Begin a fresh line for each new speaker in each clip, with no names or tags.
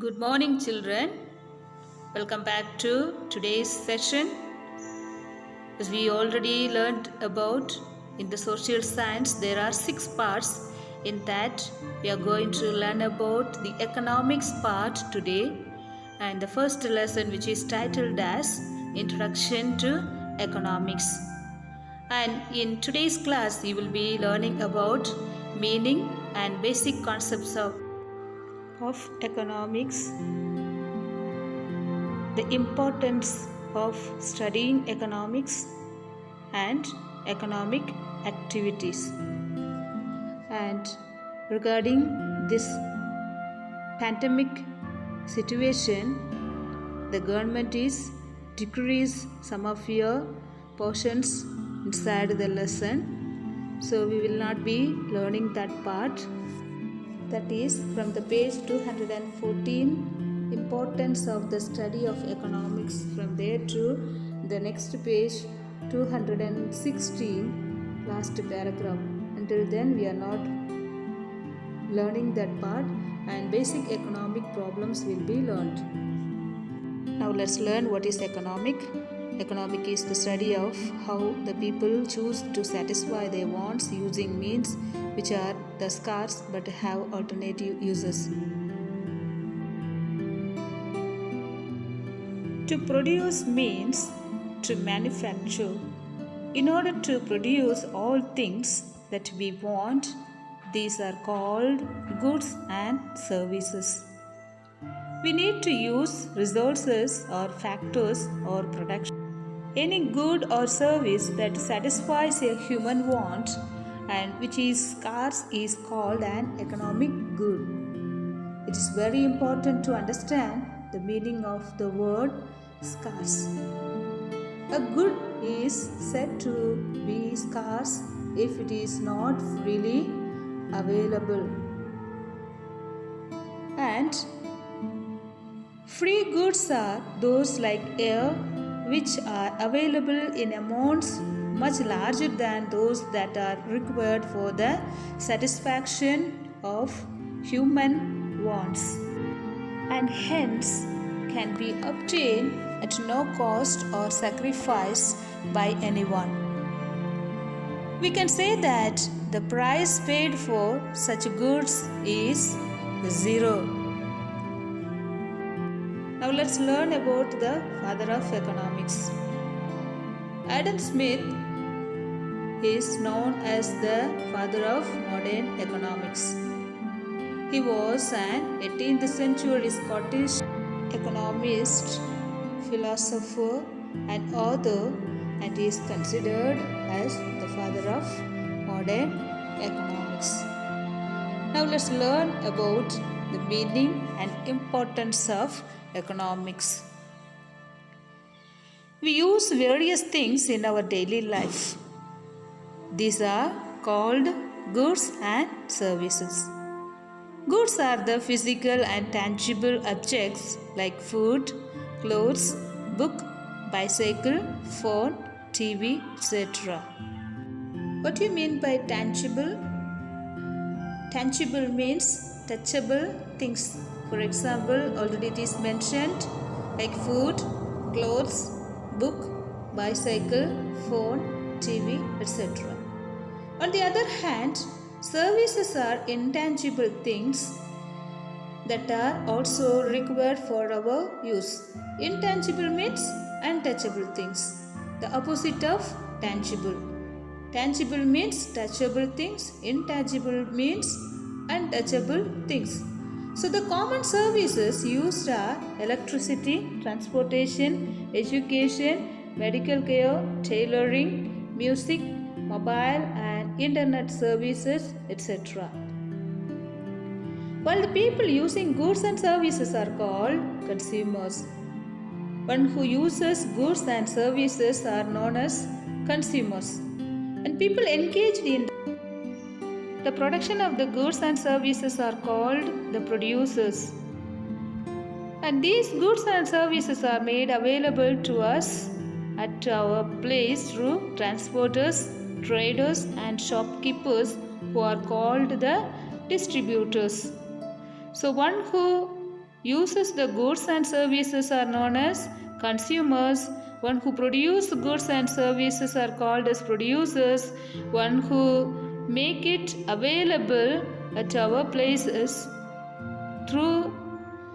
Good morning, children. Welcome back to today's session. As we already learned about in the social science, there are 6 parts. In that, we are going to learn about the economics part today. And the first lesson, which is titled as Introduction to Economics. And in today's class, you will be learning about meaning and basic concepts of economics, the importance of studying economics and economic activities. And regarding this pandemic situation, the government is decrease some of your portions inside the lesson, so we will not be learning that part. That is from the page 214, importance of the study of economics, from there to the next page 216, last paragraph. Until then we are not learning that part, and basic economic problems will be learned. Now let's learn what is economic. Economic is the study of how the people choose to satisfy their wants using means which are the scarce but have alternative uses. To produce means to manufacture. In order to produce all things that we want, these are called goods and services. We need to use resources or factors or production. Any good or service that satisfies a human want and which is scarce is called an economic good. It is very important to understand the meaning of the word scarce. A good is said to be scarce if it is not freely available. And free goods are those like air, which are available in amounts much larger than those that are required for the satisfaction of human wants, and hence can be obtained at no cost or sacrifice by anyone. We can say that the price paid for such goods is zero. Now let's learn about the father of economics. Adam Smith is known as the father of modern economics. He was an 18th century Scottish economist, philosopher and author, and is considered as the father of modern economics. Now let's learn about the meaning and importance of economics. We use various things in our daily life. These are called goods and services. Goods are the physical and tangible objects like food, clothes, book, bicycle, phone, TV, etc. What do you mean by tangible? Tangible means touchable things. For example, already it is mentioned like food, clothes, book, bicycle, phone, TV, etc. On the other hand, services are intangible things that are also required for our use. Intangible means untouchable things, the opposite of tangible. Tangible means touchable things, intangible means untouchable things. So the common services used are electricity, transportation, education, medical care, tailoring, music, mobile and internet services, etc. While the people using goods and services are called consumers. One who uses goods and services are known as consumers. And people engaged in the production of the goods and services are called the producers. And these goods and services are made available to us at our place through transporters, traders and shopkeepers who are called the distributors. So one who uses the goods and services are known as consumers. One who produce goods and services are called as producers. One who make it available at our places through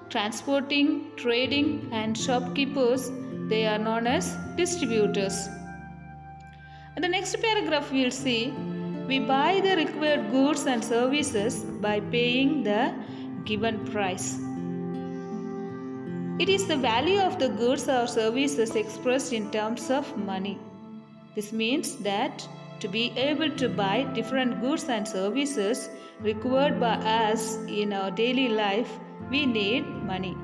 transporting, trading and shopkeepers, they are known as distributors. In the next paragraph we will see, we buy the required goods and services by paying the given price. It is the value of the goods or services expressed in terms of money. This means that to be able to buy different goods and services required by us in our daily life, we need money.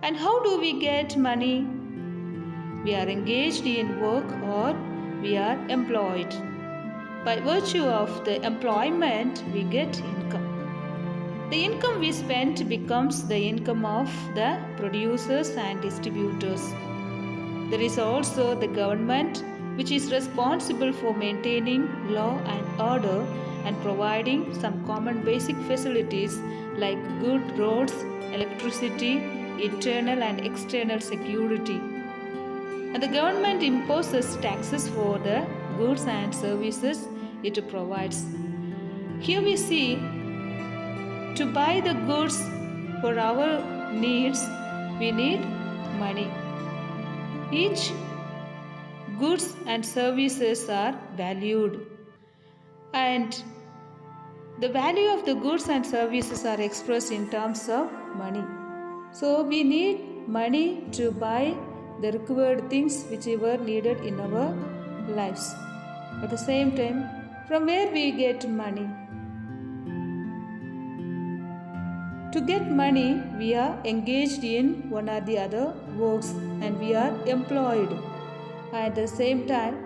And how do we get money? We are engaged in work or we are employed. By virtue of the employment, we get income. The income we spend becomes the income of the producers and distributors. There is also the government, which is responsible for maintaining law and order and providing some common basic facilities like good roads, electricity, internal and external security. And the government imposes taxes for the goods and services it provides. Here we see, to buy the goods for our needs, we need money. Each goods and services are valued, and the value of the goods and services are expressed in terms of money. So we need money to buy the required things which were needed in our lives. At the same time, from where we get money? To get money, we are engaged in one or the other works and we are employed. At the same time,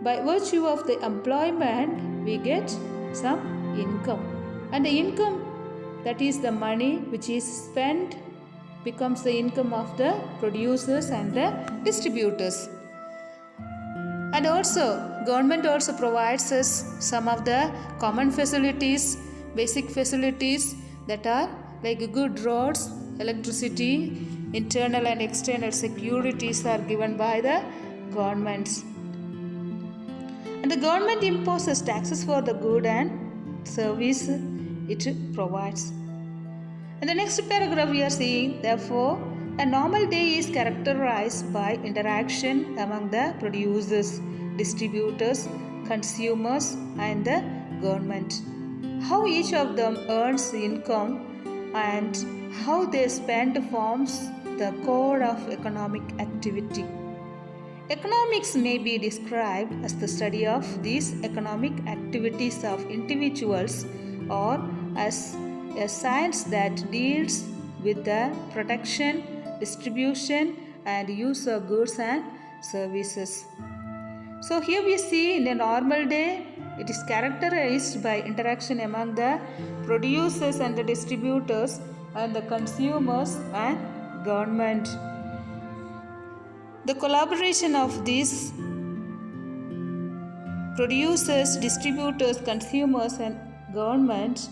by virtue of the employment, we get some income. And the income, that is the money which is spent, becomes the income of the producers and the distributors. And also, government also provides us some of the common facilities, basic facilities that are like good roads, electricity, internal and external securities are given by the governments. And the government imposes taxes for the good and service it provides. In the next paragraph we are seeing, therefore, a normal day is characterized by interaction among the producers, distributors, consumers and the government. How each of them earns income and how they spend forms the core of economic activity. Economics may be described as the study of these economic activities of individuals or as a science that deals with the production, distribution and use of goods and services. So here we see, in a normal day, it is characterized by interaction among the producers and the distributors and the consumers and government. The collaboration of these producers, distributors, consumers and government,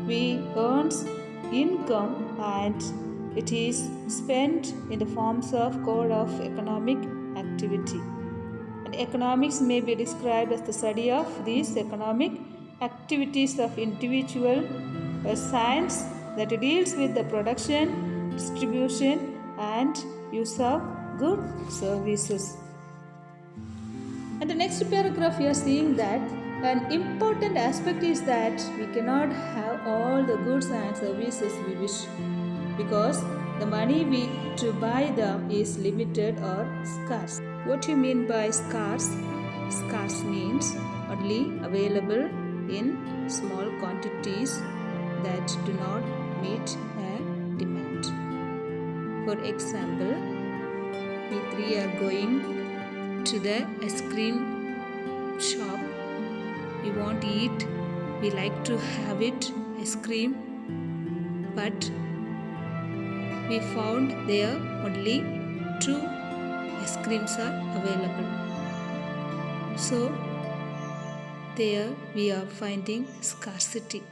we earns income and it is spent in the forms of core of economic activity. And economics may be described as the study of these economic activities of individual, a science that deals with the production, distribution and use of good services. And the next paragraph we are seeing that an important aspect is that we cannot have all the goods and services we wish, because the money we to buy them is limited or scarce. What do you mean by scarce? Scarce means only available in small quantities that do not meet a demand. For example, we three are going to the ice cream shop. We want to eat, we like to have it, ice cream, but we found there only 2 ice creams are available. So there we are finding scarcity.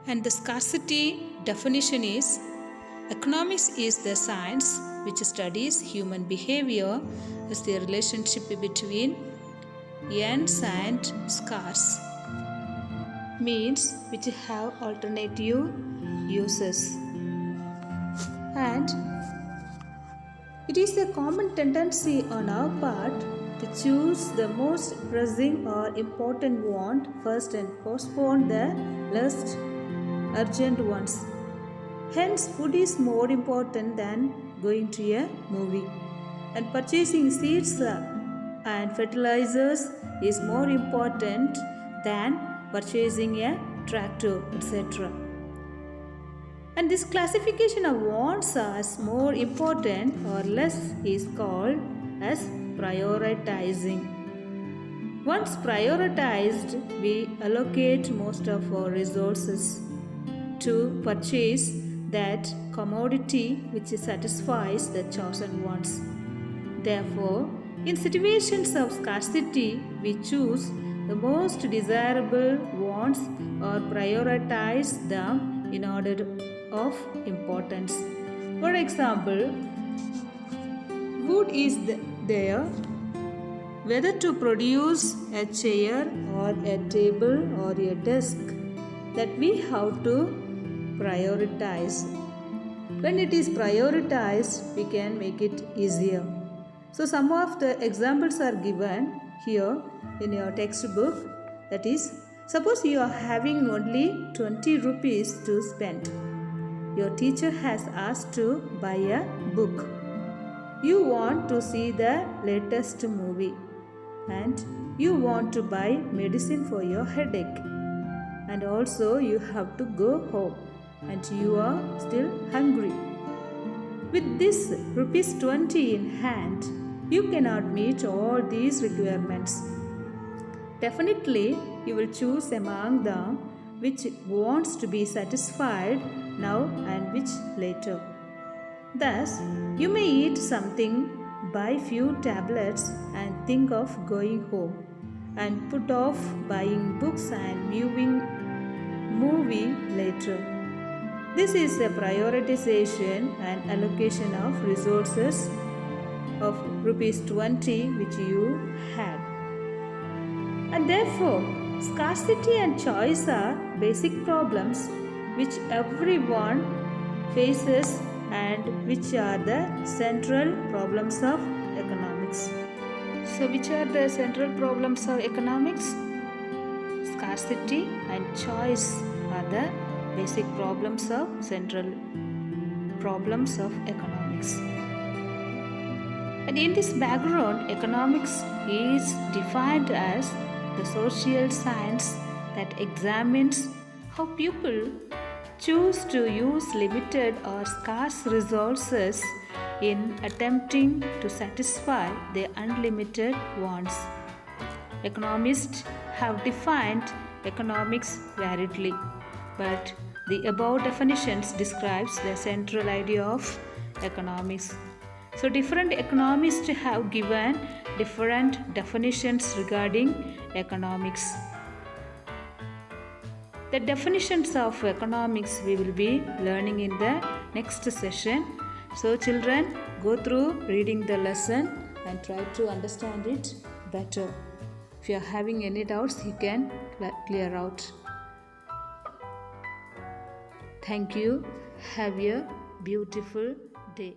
And the scarcity definition is economics is the science which studies human behavior as the relationship between ends and scars, means which have alternative uses. And it is a common tendency on our part to choose the most pressing or important want first and postpone the less urgent ones. Hence, food is more important than going to a movie, and purchasing seeds and fertilizers is more important than purchasing a tractor, etc. And this classification of wants as more important or less is called as prioritizing. Once prioritized, we allocate most of our resources to purchase that commodity which satisfies the chosen wants. Therefore, in situations of scarcity, we choose the most desirable wants or prioritize them in order of importance. For example, wood is there. Whether to produce a chair or a table or a desk, that we have to prioritize. When it is prioritized, we can make it easier. So some of the examples are given here in your textbook. That is, suppose you are having only 20 rupees to spend. Your teacher has asked to buy a book. You want to see the latest movie, and you want to buy medicine for your headache, and also you have to go home and you are still hungry. With this rupees 20 in hand, you cannot meet all these requirements. Definitely, you will choose among them which wants to be satisfied now and which later. Thus, you may eat something, buy few tablets and think of going home, and put off buying books and viewing movie later. This is a prioritization and allocation of resources of rupees 20 which you had. And therefore, scarcity and choice are basic problems which everyone faces and which are the central problems of economics. So, which are the central problems of economics? Scarcity and choice are the basic problems of central problems of economics. And in this background, economics is defined as the social science that examines how people choose to use limited or scarce resources in attempting to satisfy their unlimited wants. Economists have defined economics variedly, but the above definitions describes the central idea of economics. So different economists have given different definitions regarding economics. The definitions of economics we will be learning in the next session. So children, go through reading the lesson and try to understand it better. If you are having any doubts, you can clear out. Thank you. Have a beautiful day.